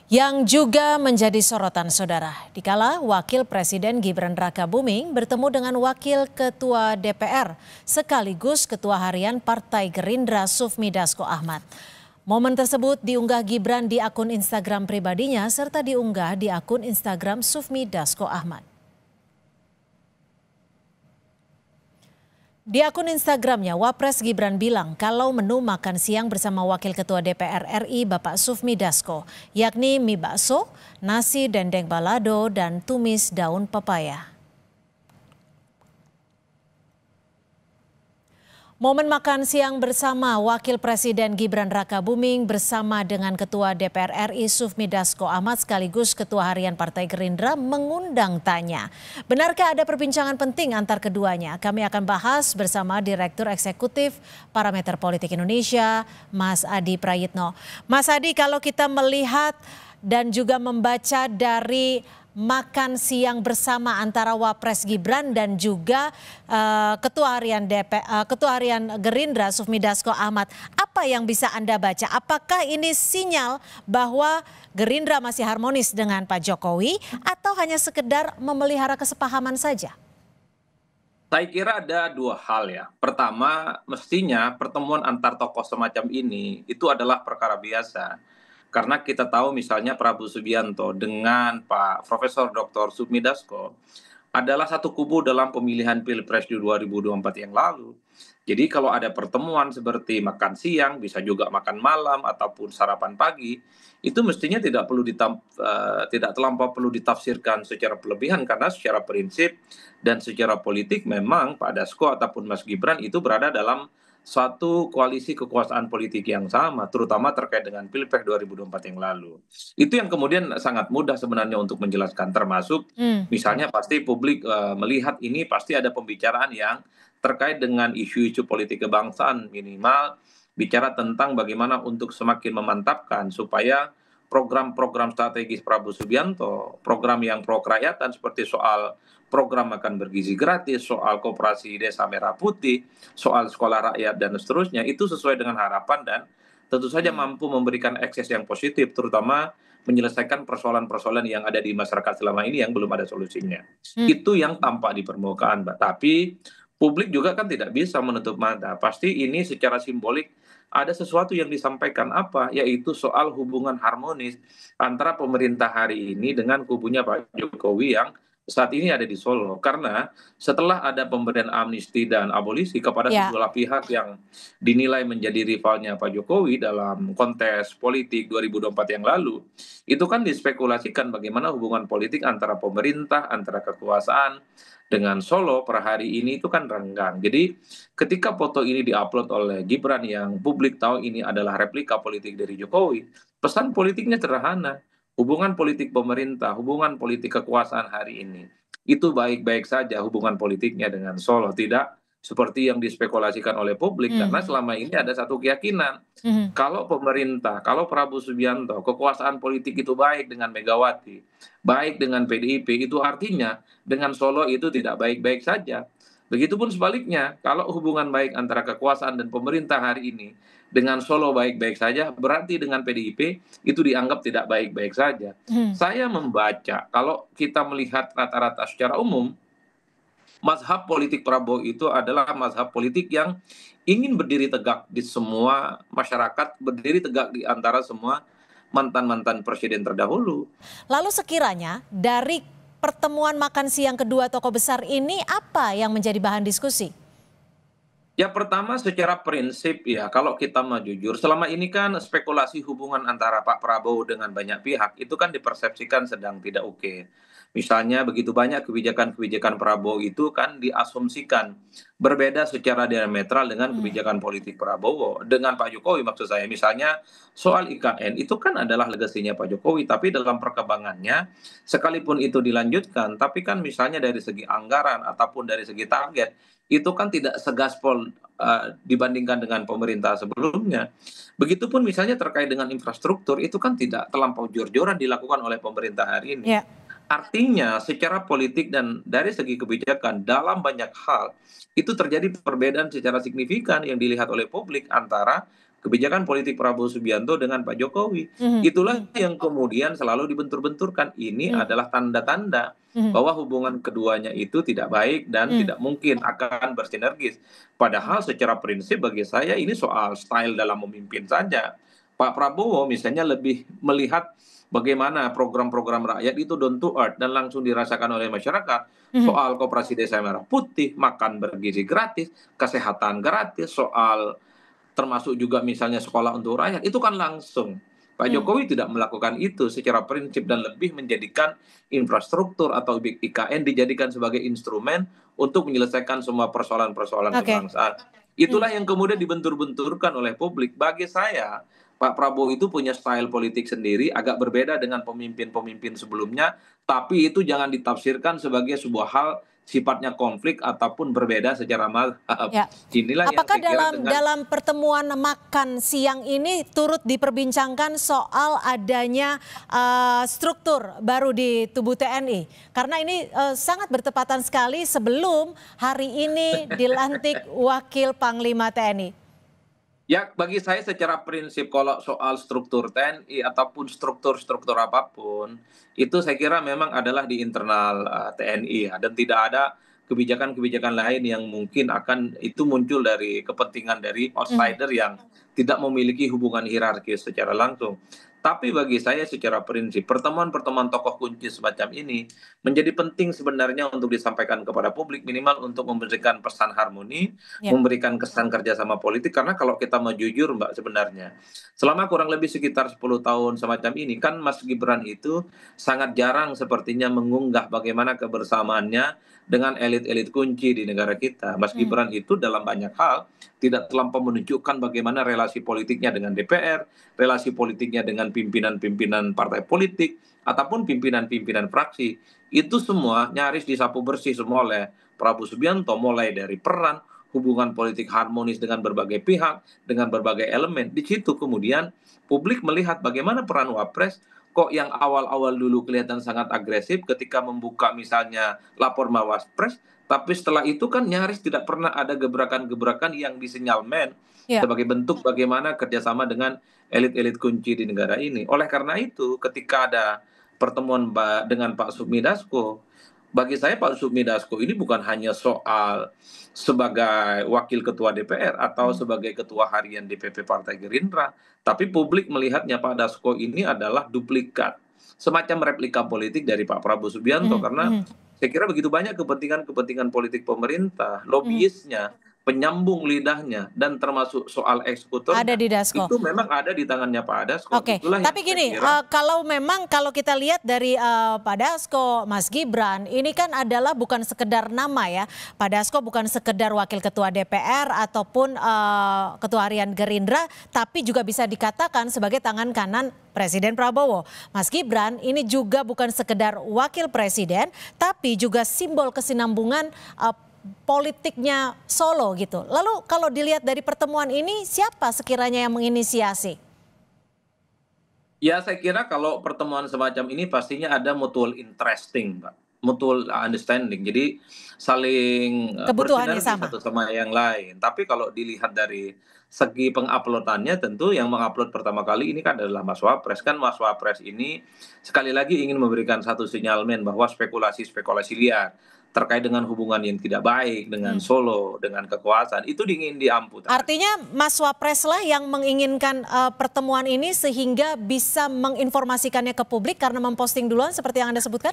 Yang juga menjadi sorotan saudara, dikala Wakil Presiden Gibran Rakabuming bertemu dengan Wakil Ketua DPR sekaligus Ketua Harian Partai Gerindra Sufmi Dasko Ahmad. Momen tersebut diunggah Gibran di akun Instagram pribadinya serta diunggah di akun Instagram Sufmi Dasko Ahmad. Di akun Instagramnya, Wapres Gibran bilang kalau menu makan siang bersama Wakil Ketua DPR RI Bapak Sufmi Dasko, yakni mie bakso, nasi dendeng balado, dan tumis daun pepaya. Momen makan siang bersama Wakil Presiden Gibran Rakabuming bersama dengan Ketua DPR RI Sufmi Dasko Ahmad sekaligus Ketua Harian Partai Gerindra mengundang tanya. Benarkah ada perbincangan penting antar keduanya? Kami akan bahas bersama Direktur Eksekutif Parameter Politik Indonesia, Mas Adi Prayitno. Mas Adi, kalau kita melihat dan juga membaca dari makan siang bersama antara Wapres Gibran dan juga Ketua Harian Gerindra Sufmi Dasko Ahmad. Apa yang bisa Anda baca? Apakah ini sinyal bahwa Gerindra masih harmonis dengan Pak Jokowi atau hanya sekedar memelihara kesepahaman saja? Saya kira ada dua hal ya. Pertama, mestinya pertemuan antar tokoh semacam ini itu adalah perkara biasa. Karena kita tahu misalnya Prabowo Subianto dengan Pak Profesor Dr. Sufmi Dasko adalah satu kubu dalam pemilihan Pilpres di 2024 yang lalu. Jadi kalau ada pertemuan seperti makan siang, bisa juga makan malam ataupun sarapan pagi, itu mestinya tidak terlampau perlu ditafsirkan secara berlebihan karena secara prinsip dan secara politik memang Pak Dasko ataupun Mas Gibran itu berada dalam suatu koalisi kekuasaan politik yang sama, terutama terkait dengan Pilpres 2024 yang lalu. Itu yang kemudian sangat mudah sebenarnya untuk menjelaskan, termasuk misalnya pasti publik melihat ini pasti ada pembicaraan yang terkait dengan isu-isu politik kebangsaan, minimal bicara tentang bagaimana untuk semakin memantapkan supaya program-program strategis Prabowo Subianto, program yang pro kerakyatan seperti soal program makan bergizi gratis, soal koperasi desa merah putih, soal sekolah rakyat dan seterusnya, itu sesuai dengan harapan dan tentu saja mampu memberikan akses yang positif, terutama menyelesaikan persoalan-persoalan yang ada di masyarakat selama ini yang belum ada solusinya. Itu yang tampak di permukaan, Mbak. Tapi publik juga kan tidak bisa menutup mata. Pasti ini secara simbolik ada sesuatu yang disampaikan apa, yaitu soal hubungan harmonis antara pemerintah hari ini dengan kubunya Pak Jokowi yang saat ini ada di Solo. Karena setelah ada pemberian amnesti dan abolisi kepada sejumlah pihak yang dinilai menjadi rivalnya Pak Jokowi dalam kontes politik 2024 yang lalu, itu kan dispekulasikan bagaimana hubungan politik antara pemerintah, antara kekuasaan dengan Solo per hari ini itu kan renggang. Jadi ketika foto ini diupload oleh Gibran yang publik tahu ini adalah replika politik dari Jokowi, pesan politiknya sederhana. Hubungan politik pemerintah, hubungan politik kekuasaan hari ini, itu baik-baik saja hubungan politiknya dengan Solo. Tidak seperti yang dispekulasikan oleh publik, karena selama ini ada satu keyakinan. Kalau pemerintah, kalau Prabowo Subianto, kekuasaan politik itu baik dengan Megawati, baik dengan PDIP, itu artinya dengan Solo itu tidak baik-baik saja. Begitupun sebaliknya, kalau hubungan baik antara kekuasaan dan pemerintah hari ini dengan Solo baik-baik saja, berarti dengan PDIP itu dianggap tidak baik-baik saja. Saya membaca, kalau kita melihat rata-rata secara umum, mazhab politik Prabowo itu adalah mazhab politik yang ingin berdiri tegak di semua masyarakat, berdiri tegak di antara semua mantan-mantan presiden terdahulu. Lalu sekiranya dari pertemuan makan siang kedua tokoh besar ini apa yang menjadi bahan diskusi? Ya pertama secara prinsip ya, kalau kita mau jujur, selama ini kan spekulasi hubungan antara Pak Prabowo dengan banyak pihak itu kan dipersepsikan sedang tidak oke. Misalnya begitu banyak kebijakan-kebijakan Prabowo itu kan diasumsikan berbeda secara diametral dengan kebijakan politik Prabowo dengan Pak Jokowi, maksud saya. Misalnya soal IKN itu kan adalah legasinya Pak Jokowi, tapi dalam perkembangannya sekalipun itu dilanjutkan, tapi kan misalnya dari segi anggaran ataupun dari segi target itu kan tidak segaspol dibandingkan dengan pemerintah sebelumnya. Begitupun misalnya terkait dengan infrastruktur itu kan tidak terlampau jor-joran dilakukan oleh pemerintah hari ini. Artinya secara politik dan dari segi kebijakan dalam banyak hal itu terjadi perbedaan secara signifikan yang dilihat oleh publik antara kebijakan politik Prabowo Subianto dengan Pak Jokowi. Mhm, Itulah mhm, yang kemudian selalu dibentur-benturkan. Ini mhm, adalah tanda-tanda mhm, bahwa hubungan keduanya itu tidak baik dan mhm, tidak mungkin akan bersinergis. Padahal secara prinsip bagi saya ini soal style dalam memimpin saja. Pak Prabowo misalnya lebih melihat bagaimana program-program rakyat itu down to earth dan langsung dirasakan oleh masyarakat. mhm, Soal koperasi desa merah putih, makan bergizi gratis, kesehatan gratis, soal termasuk juga misalnya sekolah untuk rakyat, itu kan langsung. Pak mhm. Jokowi tidak melakukan itu secara prinsip dan lebih menjadikan infrastruktur atau IKN dijadikan sebagai instrumen untuk menyelesaikan semua persoalan-persoalan Oke. kebangsaan. Mhm. Itulah yang kemudian dibentur-benturkan oleh publik. Bagi saya, Pak Prabowo itu punya style politik sendiri, agak berbeda dengan pemimpin-pemimpin sebelumnya, tapi itu jangan ditafsirkan sebagai sebuah hal sifatnya konflik ataupun berbeda secara mazhab. Ya. Inilah yang Apakah saya kira dalam dengan dalam pertemuan makan siang ini turut diperbincangkan soal adanya struktur baru di tubuh TNI? Karena ini sangat bertepatan sekali sebelum hari ini dilantik Wakil Panglima TNI. ya, bagi saya secara prinsip kalau soal struktur TNI ataupun struktur-struktur apapun, itu saya kira memang adalah di internal TNI ya, dan tidak ada kebijakan-kebijakan lain yang mungkin akan itu muncul dari kepentingan dari Mhm. outsider yang tidak memiliki hubungan hierarkis secara langsung. Tapi bagi saya secara prinsip, pertemuan-pertemuan tokoh kunci semacam ini menjadi penting sebenarnya untuk disampaikan kepada publik, minimal untuk memberikan pesan harmoni, Ya. memberikan kesan kerjasama politik. Karena kalau kita mau jujur Mbak, sebenarnya selama kurang lebih sekitar 10 tahun semacam ini kan Mas Gibran itu sangat jarang sepertinya mengunggah bagaimana kebersamaannya dengan elit-elit kunci di negara kita. Mas Mhm. Gibran itu dalam banyak hal tidak terlampau menunjukkan bagaimana relasi politiknya dengan DPR, relasi politiknya dengan pimpinan-pimpinan partai politik ataupun pimpinan-pimpinan fraksi. Itu semua nyaris disapu bersih semua oleh Prabowo Subianto, mulai dari peran, hubungan politik harmonis dengan berbagai pihak, dengan berbagai elemen. Di situ kemudian publik melihat bagaimana peran Wapres kok yang awal-awal dulu kelihatan sangat agresif ketika membuka misalnya lapor Mawapres, tapi setelah itu kan nyaris tidak pernah ada gebrakan-gebrakan yang disinyalmen Ya. sebagai bentuk bagaimana kerjasama dengan elit-elit kunci di negara ini. Oleh karena itu, ketika ada pertemuan dengan Pak Sufmi Dasko, bagi saya Pak Sufmi Dasko ini bukan hanya soal sebagai wakil ketua DPR atau Mhm. sebagai ketua harian DPP Partai Gerindra, tapi publik melihatnya Pak Dasko ini adalah duplikat, semacam replika politik dari Pak Prabowo Subianto, Mhm. karena Mhm. saya kira begitu banyak kepentingan-kepentingan politik pemerintah, Mhm. lobiisnya, penyambung lidahnya, dan termasuk soal Ada eksekutornya, di Dasko. itu memang ada di tangannya Pak Dasko. Oke, Itulah yang tapi saya gini, kira. kalau memang kalau kita lihat dari Pak Dasko, Mas Gibran, ini kan adalah bukan sekedar nama ya. Pak Dasko bukan sekedar wakil ketua DPR ataupun ketua harian Gerindra, tapi juga bisa dikatakan sebagai tangan kanan Presiden Prabowo. Mas Gibran ini juga bukan sekedar wakil presiden, tapi juga simbol kesinambungan politiknya Solo gitu. Lalu kalau dilihat dari pertemuan ini, siapa sekiranya yang menginisiasi? Ya, saya kira kalau pertemuan semacam ini pastinya ada mutual interesting, Mbak. Mutual understanding. Jadi saling Kebutuhannya bersinergi sama. satu sama yang lain. Tapi kalau dilihat dari segi penguploadannya, tentu yang mengupload pertama kali ini kan adalah Mas Wapres. Kan Mas Wapres ini sekali lagi ingin memberikan satu sinyalmen bahwa spekulasi-spekulasi liar terkait dengan hubungan yang tidak baik dengan Hmm. Solo, dengan kekuasaan, itu ingin diamputasi. Artinya Mas Wapres lah yang menginginkan pertemuan ini sehingga bisa menginformasikannya ke publik karena memposting duluan seperti yang Anda sebutkan?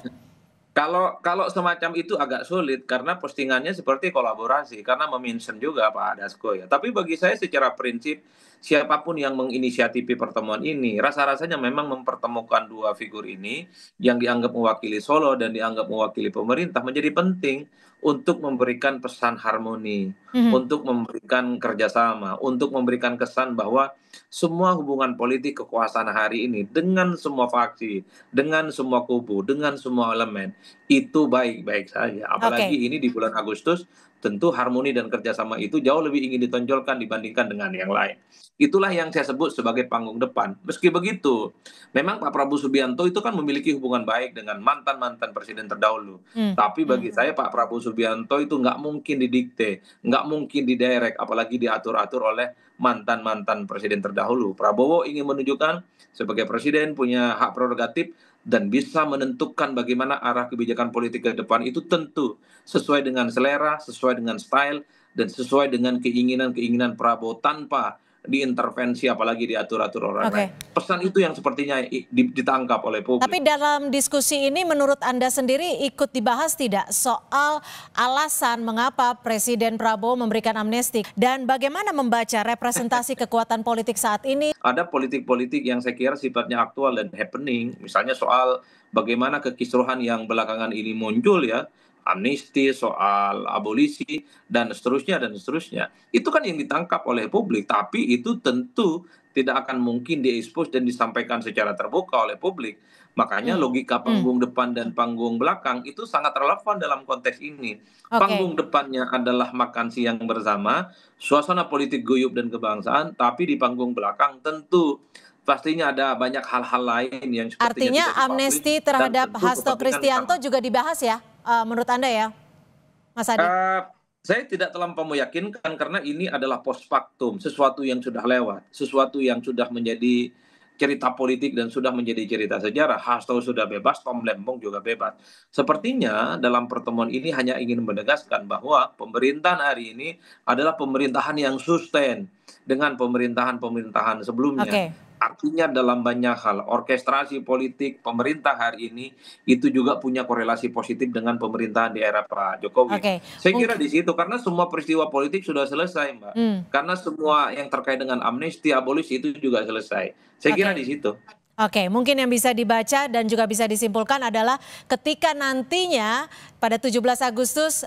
Kalau kalau semacam itu agak sulit karena postingannya seperti kolaborasi, karena memention juga Pak Dasko ya. Tapi bagi saya secara prinsip, siapapun yang menginisiatifi pertemuan ini, rasa-rasanya memang mempertemukan dua figur ini yang dianggap mewakili Solo dan dianggap mewakili pemerintah menjadi penting untuk memberikan pesan harmoni, Mhm. untuk memberikan kerjasama, untuk memberikan kesan bahwa semua hubungan politik kekuasaan hari ini dengan semua faksi, dengan semua kubu, dengan semua elemen itu baik-baik saja. Oke. Apalagi ini di bulan Agustus tentu harmoni dan kerjasama itu jauh lebih ingin ditonjolkan dibandingkan dengan yang lain. Itulah yang saya sebut sebagai panggung depan. Meski begitu, memang Pak Prabowo Subianto itu kan memiliki hubungan baik dengan mantan-mantan presiden terdahulu. Tapi bagi saya Pak Prabowo Subianto itu nggak mungkin didikte, nggak mungkin didirect, apalagi diatur-atur oleh mantan-mantan presiden terdahulu. Prabowo ingin menunjukkan sebagai presiden punya hak prerogatif dan bisa menentukan bagaimana arah kebijakan politik ke depan itu tentu sesuai dengan selera, sesuai dengan style, dan sesuai dengan keinginan-keinginan Prabowo tanpa diintervensi apalagi diatur-atur orang lain. Pesan itu yang sepertinya ditangkap oleh publik. Tapi dalam diskusi ini menurut Anda sendiri ikut dibahas tidak soal alasan mengapa Presiden Prabowo memberikan amnesti dan bagaimana membaca representasi kekuatan politik saat ini? Ada politik-politik yang saya kira sifatnya aktual dan happening, misalnya soal bagaimana kekisruhan yang belakangan ini muncul ya, amnesti, soal abolisi, dan seterusnya, dan seterusnya. Itu kan yang ditangkap oleh publik, tapi itu tentu tidak akan mungkin diekspos dan disampaikan secara terbuka oleh publik. Makanya logika panggung depan dan panggung belakang itu sangat relevan dalam konteks ini. Panggung depannya adalah makan siang bersama, suasana politik guyup dan kebangsaan, tapi di panggung belakang tentu pastinya ada banyak hal-hal lain yang sepertinya artinya amnesti terhadap Hasto Kristianto juga dibahas ya, menurut Anda ya, Mas Adi? Saya tidak terlampau meyakinkan karena ini adalah post factum, sesuatu yang sudah lewat, sesuatu yang sudah menjadi cerita politik dan sudah menjadi cerita sejarah. Hasto sudah bebas, Tom Lembong juga bebas. Sepertinya dalam pertemuan ini hanya ingin menegaskan bahwa pemerintahan hari ini adalah pemerintahan yang sustain dengan pemerintahan-pemerintahan sebelumnya. Artinya dalam banyak hal, orkestrasi politik pemerintah hari ini itu juga punya korelasi positif dengan pemerintahan di era Pak Jokowi. Saya kira di situ, karena semua peristiwa politik sudah selesai, Mbak. Karena semua yang terkait dengan amnesti, abolisi itu juga selesai. Saya kira di situ. Oke, mungkin yang bisa dibaca dan juga bisa disimpulkan adalah ketika nantinya pada 17 Agustus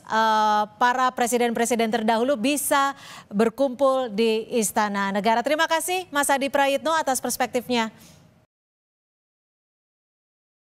para presiden-presiden terdahulu bisa berkumpul di Istana Negara. Terima kasih Mas Adi Prayitno atas perspektifnya.